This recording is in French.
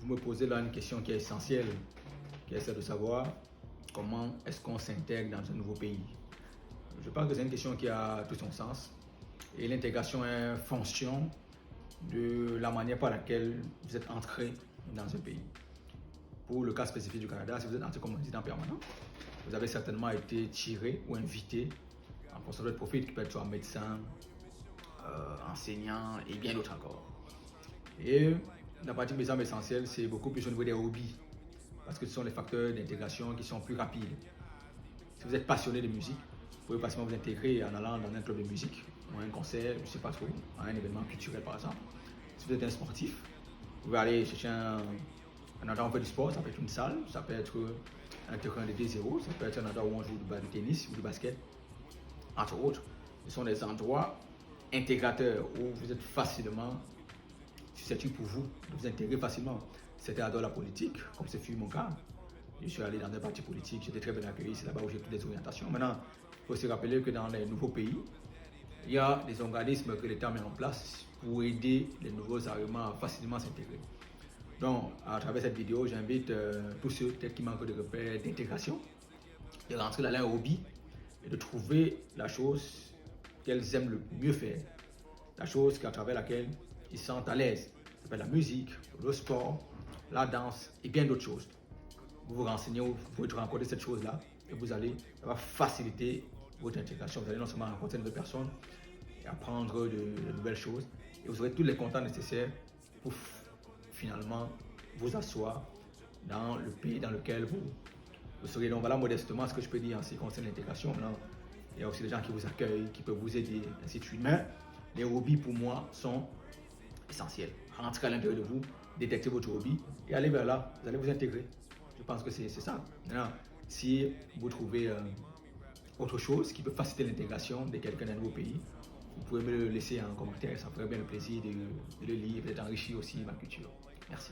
vous me posez là une question qui est essentielle, qui est celle de savoir comment est-ce qu'on s'intègre dans un nouveau pays. Je pense que c'est une question qui a tout son sens et l'intégration est fonction de la manière par laquelle vous êtes entré dans un pays. Pour le cas spécifique du Canada, si vous êtes entré comme résident permanent, vous avez certainement été tiré ou invité en fonction de votre profil, qui peut être médecin, enseignant et bien d'autres encore. Et la partie qui me semble essentielle, c'est beaucoup plus au niveau des hobbies, parce que ce sont les facteurs d'intégration qui sont plus rapides. Si vous êtes passionné de musique, vous pouvez facilement vous intégrer en allant dans un club de musique, ou un concert, je ne sais pas trop, à un événement culturel par exemple. Si vous êtes un sportif, vous pouvez aller chercher un endroit où on fait du sport, ça peut être une salle, ça peut être un terrain de D0, ça peut être un endroit où on joue du tennis ou du basket, entre autres. Ce sont des endroits intégrateurs où vous êtes facilement susceptible pour vous de vous intégrer facilement. C'était à la politique, comme ce fut mon cas. Je suis allé dans un parti politique, j'étais très bien accueilli, c'est là-bas où j'ai toutes les orientations. Maintenant, il faut se rappeler que dans les nouveaux pays, il y a des organismes que l'État met en place pour aider les nouveaux arrivants à facilement s'intégrer. Donc, à travers cette vidéo, j'invite tous ceux peut-être qui manquent de repères d'intégration, de rentrer dans leur hobby et de trouver la chose qu'elles aiment le mieux faire, la chose à travers laquelle ils se sentent à l'aise. Ça s'appelle la musique, le sport, la danse et bien d'autres choses. Vous vous renseignez, vous pouvez rencontrer cette chose-là et vous allez, ça va faciliter votre intégration. Vous allez non seulement rencontrer de nouvelles personnes et apprendre de nouvelles choses, et vous aurez tous les contacts nécessaires pour finalement vous asseoir dans le pays dans lequel vous serez. Donc voilà modestement ce que je peux dire en ce qui concerne l'intégration. Maintenant, il y a aussi des gens qui vous accueillent, qui peuvent vous aider, ainsi de suite. Mais les hobbies pour moi sont essentiels. Rentrez à l'intérieur de vous, détectez votre hobby et allez vers là, vous allez vous intégrer. Je pense que c'est ça. Maintenant, si vous trouvez autre chose qui peut faciliter l'intégration de quelqu'un d'un nouveau pays, vous pouvez me le laisser en commentaire, ça ferait bien le plaisir de le lire et d'enrichir aussi ma culture. Merci.